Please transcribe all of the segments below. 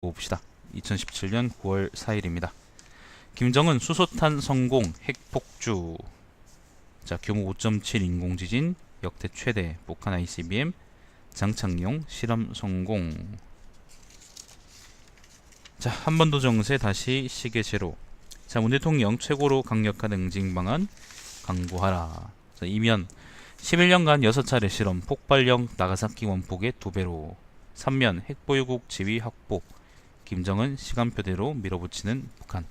봅시다. 2017년 9월 4일입니다. 김정은 수소탄 성공 핵폭주. 자, 규모 5.7 인공지진 역대 최대 북한 ICBM 장착용 실험 성공. 자, 한반도 정세 다시 시계 제로. 자, 문 대통령 최고로 강력한 응징 방안 강구하라. 자, 이면 11년간 6차례 실험 폭발령 나가사키 원폭의 2배로. 3면 핵보유국 지위 확보. 김정은 시간표대로 밀어붙이는 북한.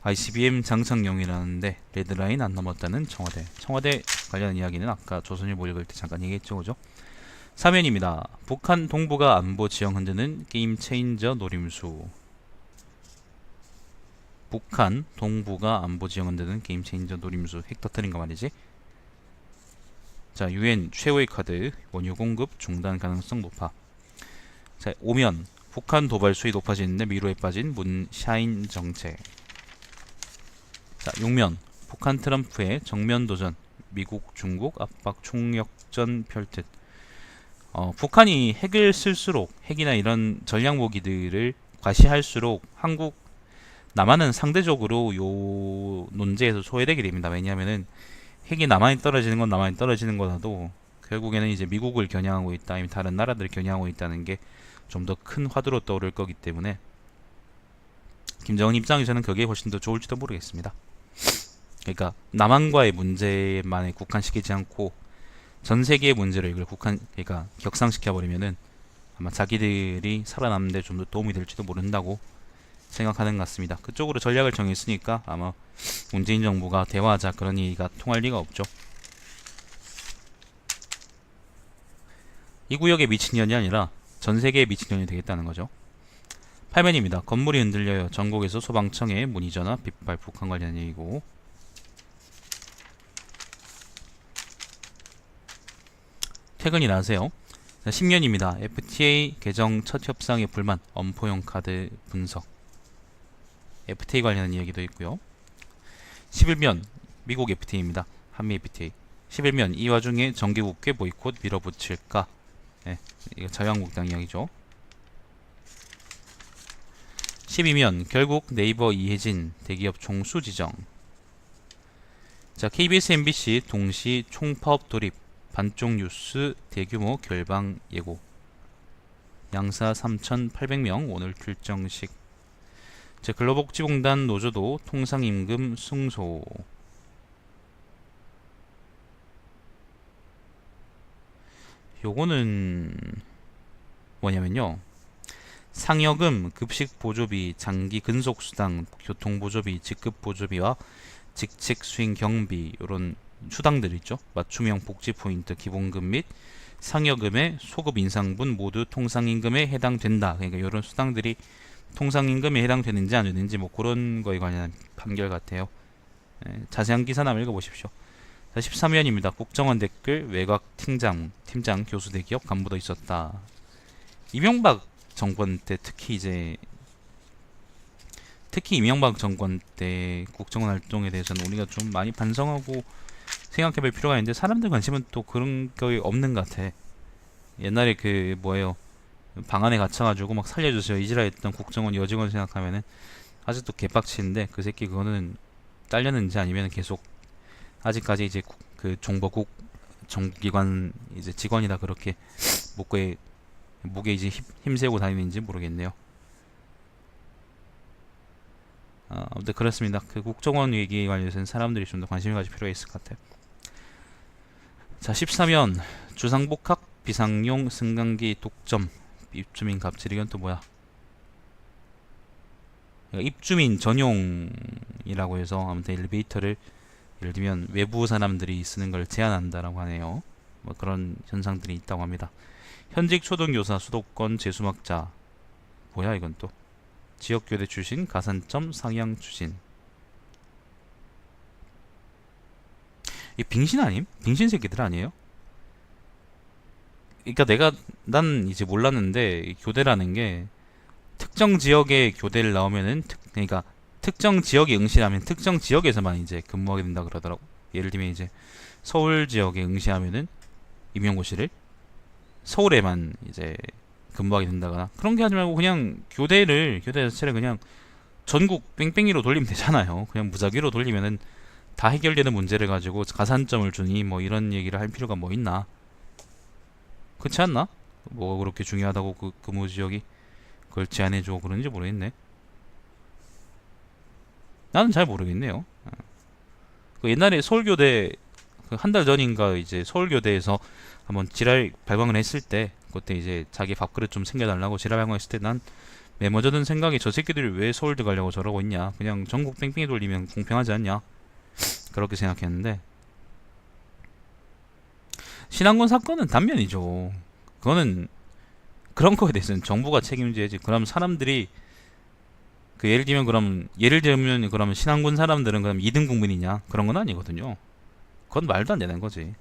ICBM 장착용이라는데 레드라인 안 넘었다는 청와대. 청와대 관련 이야기는 아까 조선일보 읽을 때 잠깐 얘기했죠, 그죠? 사면입니다. 북한 동부가 안보 지형 흔드는 게임 체인저 노림수. 북한 동부가 안보 지형 흔드는 게임 체인저 노림수. 핵 터뜨린 거 말이지. 자, UN 최후의 카드 원유 공급 중단 가능성 높아. 자, 5면 북한 도발 수위 높아지는데 미로에 빠진 문샤인 정책. 자, 6면 북한 트럼프의 정면 도전, 미국 중국 압박 총력전 펼듯. 북한이 핵을 쓸수록, 핵이나 이런 전략 무기들을 과시할수록 한국 남한은 상대적으로 요 논제에서 소외되게 됩니다. 왜냐하면은 핵이 남한이 떨어지는 건 남한이 떨어지는 거라도 결국에는 이제 미국을 겨냥하고 있다, 아니면 다른 나라들을 겨냥하고 있다는 게 좀 더 큰 화두로 떠오를 거기 때문에 김정은 입장에서는 그게 훨씬 더 좋을지도 모르겠습니다. 그러니까 남한과의 문제만에 국한시키지 않고 전 세계의 문제를 이걸 그러니까 격상시켜 버리면은 아마 자기들이 살아남는 데 좀 더 도움이 될지도 모른다고 생각하는 것 같습니다. 그쪽으로 전략을 정했으니까 아마 문재인 정부가 대화하자 그런 얘기가 통할 리가 없죠. 이 구역의 미친년이 아니라 전 세계의 미친년이 되겠다는 거죠. 8면입니다. 건물이 흔들려요. 전국에서 소방청에 문의 전화 빗발 북한 관련 얘기고. 퇴근이나 하세요. 10년입니다. FTA 개정 첫 협상의 불만, 엄포용 카드 분석. FTA 관련 이야기도 있고요. 11면 미국 FTA입니다. 한미 FTA. 11면 이 와중에 정기국회 보이콧 밀어붙일까? 네, 이거 자유한국당 이야기죠. 12면 결국 네이버 이해진 대기업 총수 지정. 자, KBS, MBC 동시 총파업 돌입. 반쪽 뉴스 대규모 결방 예고. 양사 3,800명 오늘 출정식. 자, 근로복지공단 노조도 통상임금 승소. 요거는 뭐냐면요, 상여금, 급식보조비, 장기 근속수당, 교통보조비, 직급보조비와 직책수행 경비, 요런 수당들 있죠. 맞춤형 복지포인트, 기본급 및 상여금의 소급 인상분 모두 통상임금에 해당된다. 그러니까 이런 수당들이 통상임금에 해당되는지 안 되는지 뭐 그런 거에 관한 판결 같아요. 자세한 기사나 한번 읽어보십시오. 13위원입니다. 국정원 댓글 외곽 팀장 교수 대기업 간부도 있었다. 이명박 정권 때 특히 이명박 정권 때 국정원 활동에 대해서는 우리가 좀 많이 반성하고 생각해볼 필요가 있는데 사람들 관심은 또 그런 게 없는 것 같아. 옛날에 그 뭐예요, 방 안에 갇혀가지고 막 살려주세요 이지랄했던 국정원 여직원 생각하면은 아직도 개빡치는데, 그 새끼 그거는 딸렸는지 아니면 계속 아직까지 이제 그 정보국 정부기관 이제 직원이다 그렇게 목에 이제 힘세우고 다니는지 모르겠네요. 아무튼 그렇습니다. 그 국정원 얘기 관련해서는 사람들이 좀 더 관심을 가질 필요가 있을 것 같아요. 자, 13면 주상복합 비상용 승강기 독점. 입주민 갑질. 이건 또 뭐야? 입주민 전용이라고 해서 아무튼 엘리베이터를 예를 들면 외부 사람들이 쓰는 걸 제한한다라고 하네요. 뭐 그런 현상들이 있다고 합니다. 현직 초등교사 수도권 재수막자. 뭐야 이건 또. 지역교대 출신 가산점 상향 추진. 이 빙신 아님? 빙신 새끼들 아니에요? 그러니까 난 이제 몰랐는데 이 교대라는 게 특정 지역의 교대를 나오면은 그러니까 특정 지역에 응시하면 특정 지역에서만 이제 근무하게 된다 그러더라고. 예를 들면 이제 서울 지역에 응시하면은 임용고시를 서울에만 이제 근무하게 된다거나 그런 게 하지 말고 그냥 교대 자체를 그냥 전국 뺑뺑이로 돌리면 되잖아요. 그냥 무작위로 돌리면은 다 해결되는 문제를 가지고 가산점을 주니 뭐 이런 얘기를 할 필요가 뭐 있나? 그렇지 않나? 뭐가 그렇게 중요하다고 그 근무 지역이 그걸 제한해주고 그런지 모르겠네. 나는 잘 모르겠네요. 그 옛날에 서울교대 그 한 달 전인가 이제 서울교대에서 한번 지랄 발광을 했을 때 그때 이제 자기 밥그릇 좀 챙겨달라고 지랄 발광했을 때 난 메모 져든 생각이 저 새끼들이 왜 서울대 가려고 저러고 있냐, 그냥 전국 뺑뺑이 돌리면 공평하지 않냐, 그렇게 생각했는데 신안군 사건은 단면이죠. 그거는 그런 거에 대해서는 정부가 책임져야지. 그럼 사람들이 그 예를 들면 그러면 신안군 사람들은 그럼 2등 국민이냐, 그런 건 아니거든요. 그건 말도 안 되는 거지.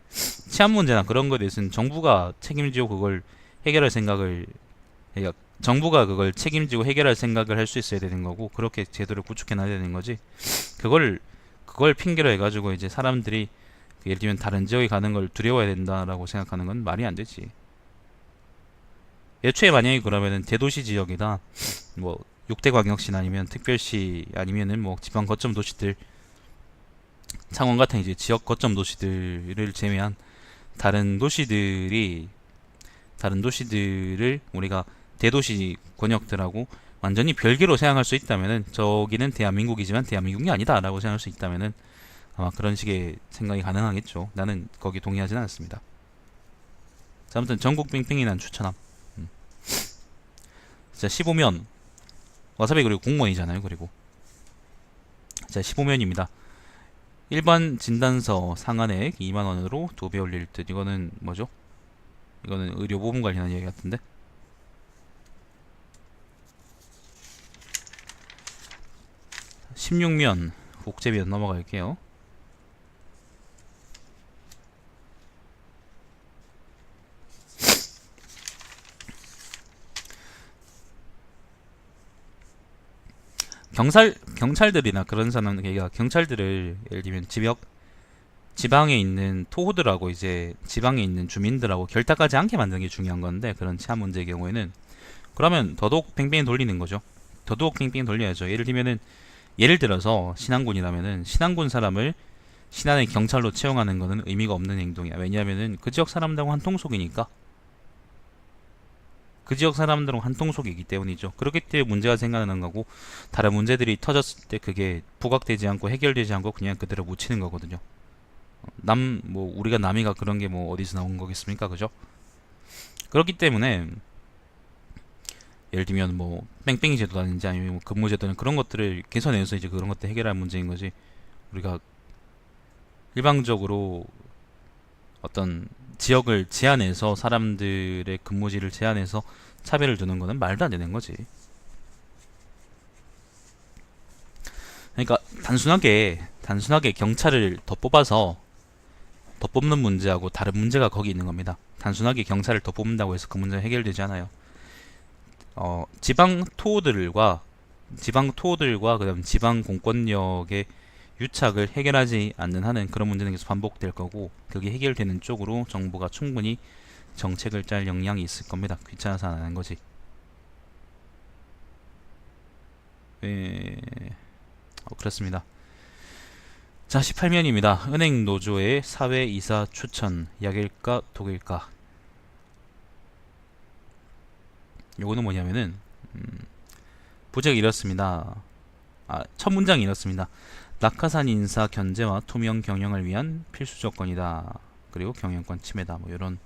치안 문제나 그런 거에 대해서는 정부가 책임지고 그걸 해결할 생각을, 그러니까 정부가 그걸 책임지고 해결할 생각을 할 수 있어야 되는 거고, 그렇게 제도를 구축해 놔야 되는 거지. 그걸 그걸 핑계로 해가지고 이제 사람들이 그 예를 들면 다른 지역에 가는 걸 두려워해야 된다라고 생각하는 건 말이 안 되지. 애초에 만약에 그러면은 대도시 지역이다, 뭐 6대 광역시나 아니면 특별시 아니면은 뭐 지방 거점 도시들, 창원 같은 이제 지역 거점 도시들을 제외한 다른 도시들이 다른 도시들을 우리가 대도시 권역들하고 완전히 별개로 생각할 수 있다면은, 저기는 대한민국이지만 대한민국이 아니다라고 생각할 수 있다면은 아마 그런 식의 생각이 가능하겠죠. 나는 거기 동의하지는 않습니다. 자, 아무튼 전국 뺑뺑이 난 추천함. 자, 15면 와사비 그리고 공무원이잖아요. 그리고 자, 15면입니다. 일반 진단서 상한액 2만원으로 2배 올릴 듯. 이거는 뭐죠? 이거는 의료보험 관련한 얘기 같은데. 16면 국제비연 넘어갈게요. 경찰들이나 그런 사람, 그러니까 경찰들을 예를 들면 지방에 있는 토호들하고 이제 지방에 있는 주민들하고 결탁하지 않게 만드는 게 중요한 건데, 그런 치안 문제의 경우에는 그러면 더더욱 팽팽히 돌리는 거죠. 더더욱 팽팽히 돌려야죠. 예를 들어서 신안군이라면은 신안군 사람을 신안의 경찰로 채용하는 거는 의미가 없는 행동이야. 왜냐하면은 그 지역 사람들하고 한통속이니까. 그 지역 사람들은 한통속이기 때문이죠. 그렇기 때문에 문제가 생겨나는 거고, 다른 문제들이 터졌을 때 그게 부각되지 않고 해결되지 않고 그냥 그대로 묻히는 거거든요. 우리가 남이가 그런 게 뭐 어디서 나온 거겠습니까? 그죠? 그렇기 때문에 예를 들면 뭐 뺑뺑이 제도라든지 아니면 뭐 근무 제도는 그런 것들을 개선해서 이제 그런 것들 해결할 문제인 거지. 우리가 일방적으로 어떤 지역을 제한해서 사람들의 근무지를 제한해서 차별을 두는 거는 말도 안 되는 거지. 그러니까 단순하게 경찰을 더 뽑는 문제하고 다른 문제가 거기 있는 겁니다. 단순하게 경찰을 더 뽑는다고 해서 그 문제는 해결되지 않아요. 지방 토호들과 그다음 지방 공권력의 유착을 해결하지 않는 한은 그런 문제는 계속 반복될 거고, 그게 해결되는 쪽으로 정부가 충분히 정책을 짤 역량이 있을 겁니다. 귀찮아서 안 하는 거지. 그렇습니다. 자, 18면입니다. 은행 노조의 사회이사 추천, 약일까 독일까. 요거는 뭐냐면은 부제가 이렇습니다. 첫 문장이 이렇습니다. 낙하산 인사 견제와 투명 경영을 위한 필수 조건이다. 그리고 경영권 침해다. 뭐 이런.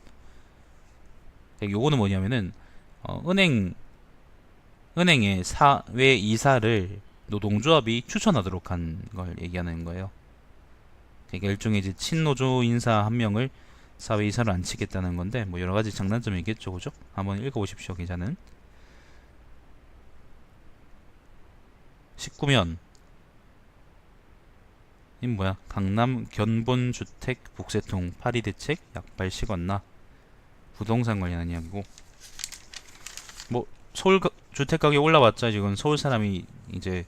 요거는 뭐냐면은 은행의 사회 이사를 노동조합이 추천하도록 한 걸 얘기하는 거예요. 그러니까 일종의 이제 친노조 인사 한 명을 사회 이사를 안 치겠다는 건데, 뭐 여러 가지 장단점이 있겠죠, 그죠? 한번 읽어보십시오, 기자는. 19면 이 뭐야? 강남 견본주택 북새통 파리 대책 약발 식었나? 부동산 관련한 이야기고, 뭐 서울 주택 가격 올라왔자 지금 서울 사람이 이제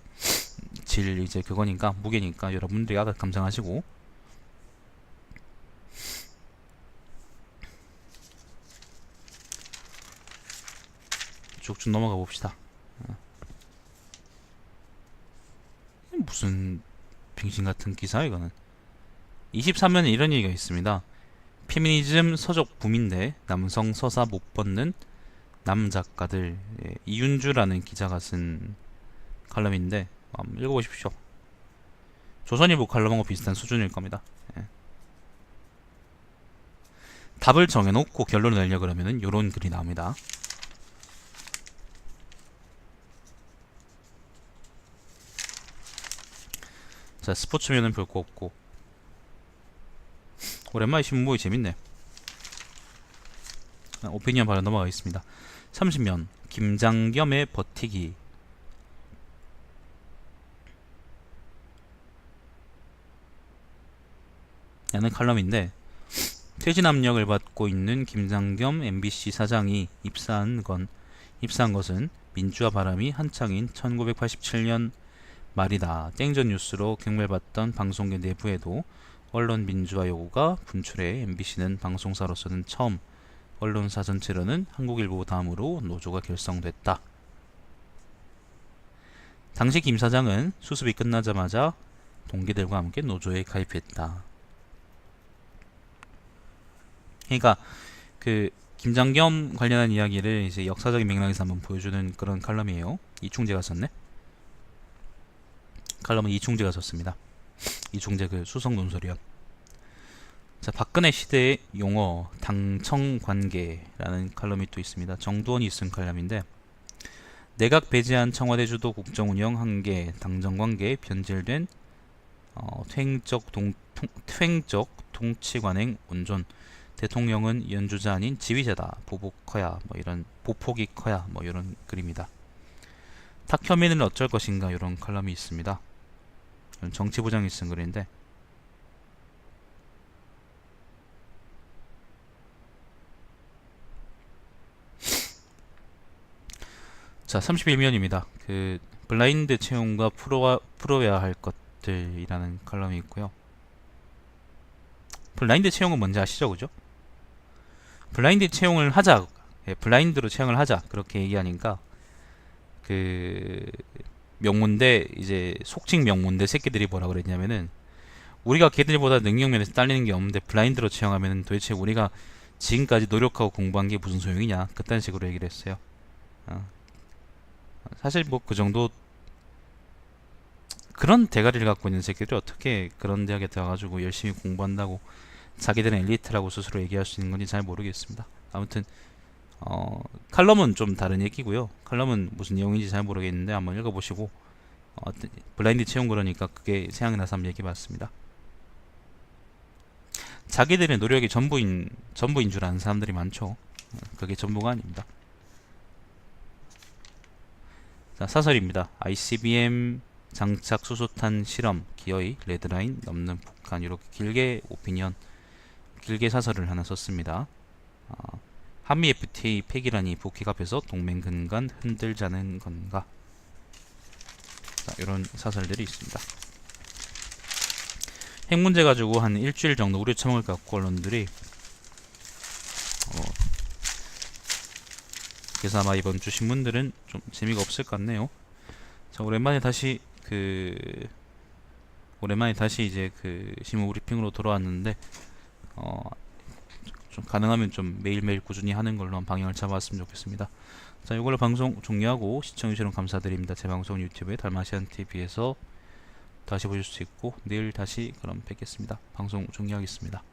이제 그거니까 무게니까 여러분들이 알아 감상하시고. 쭉쭉 넘어가 봅시다. 무슨 빙신 같은 기사 이거는. 23면에 이런 얘기가 있습니다. 페미니즘 서적 붐인데 남성 서사 못 벗는 남작가들. 예, 이윤주라는 기자가 쓴 칼럼인데 한번 읽어보십시오. 조선일보 칼럼하고 비슷한 수준일 겁니다. 예. 답을 정해놓고 결론을 내려 그러면은 요런 글이 나옵니다. 자, 스포츠면은 별 거 없고. 오랜만에 신문 보기 재밌네. 오피니언 바로 넘어가겠습니다. 30면 김장겸의 버티기. 라는 칼럼인데, 퇴진 압력을 받고 있는 김장겸 MBC 사장이 입사한 것은 민주화 바람이 한창인 1987년 말이다. 땡전 뉴스로 경멸받던 방송계 내부에도 언론 민주화 요구가 분출해 MBC는 방송사로서는 처음, 언론사 전체로는 한국일보 다음으로 노조가 결성됐다. 당시 김 사장은 수습이 끝나자마자 동기들과 함께 노조에 가입했다. 그러니까 그 김장겸 관련한 이야기를 이제 역사적인 맥락에서 한번 보여주는 그런 칼럼이에요. 이충재가 썼네. 칼럼은 이충재가 썼습니다. 이충재 그 수석 논설위원. 자, 박근혜 시대의 용어 당청관계라는 칼럼이 또 있습니다. 정두원이 쓴 칼럼인데, 내각 배제한 청와대 주도 국정운영 한계, 당정관계 변질된 퇴행적 통치관행 온존, 대통령은 연주자 아닌 지휘자다. 보폭이 커야 뭐 이런 글입니다. 탁현민은 어쩔 것인가 이런 칼럼이 있습니다. 정치부장이 쓴 글인데, 자, 31면입니다. 그 블라인드 채용과 풀어야 할 것들이라는 칼럼이 있고요. 블라인드 채용은 뭔지 아시죠, 그죠? 블라인드 채용을 하자, 블라인드로 채용을 하자 그렇게 얘기하니까 그 명문대 이제 속칭 명문대 새끼들이 뭐라 그랬냐면은, 우리가 걔들보다 능력면에서 딸리는 게 없는데 블라인드로 채용하면은 도대체 우리가 지금까지 노력하고 공부한 게 무슨 소용이냐, 그딴 식으로 얘기를 했어요. 사실 뭐 그 정도 그런 대가리를 갖고 있는 새끼들이 어떻게 그런 대학에 들어가가지고 열심히 공부한다고 자기들은 엘리트라고 스스로 얘기할 수 있는 건지 잘 모르겠습니다. 아무튼 칼럼은 좀 다른 얘기고요. 칼럼은 무슨 내용인지 잘 모르겠는데 한번 읽어보시고, 블라인드 채용 그러니까 그게 생각나서 한번 얘기해봤습니다. 자기들의 노력이 전부인 줄 아는 사람들이 많죠. 그게 전부가 아닙니다. 자, 사설입니다. ICBM 장착 수소탄 실험 기어이 레드라인 넘는 북한. 이렇게 길게 사설을 하나 썼습니다. 한미 FTA 폐기라니 북핵 앞에서 동맹 근간 흔들자는 건가. 자, 이런 사설들이 있습니다. 핵 문제 가지고 한 일주일 정도 우려 처먹을 것 같고 언론들이, 그래서 아마 이번 주 신문들은 좀 재미가 없을 것 같네요. 자, 오랜만에 다시 이제 그 신문 브리핑으로 돌아왔는데, 좀 가능하면 좀 매일매일 꾸준히 하는 걸로 방향을 잡아왔으면 좋겠습니다. 자, 이걸로 방송 종료하고 시청해주셔서 감사드립니다. 제 방송 유튜브에 달마시안TV에서 다시 보실 수 있고, 내일 다시 그럼 뵙겠습니다. 방송 종료하겠습니다.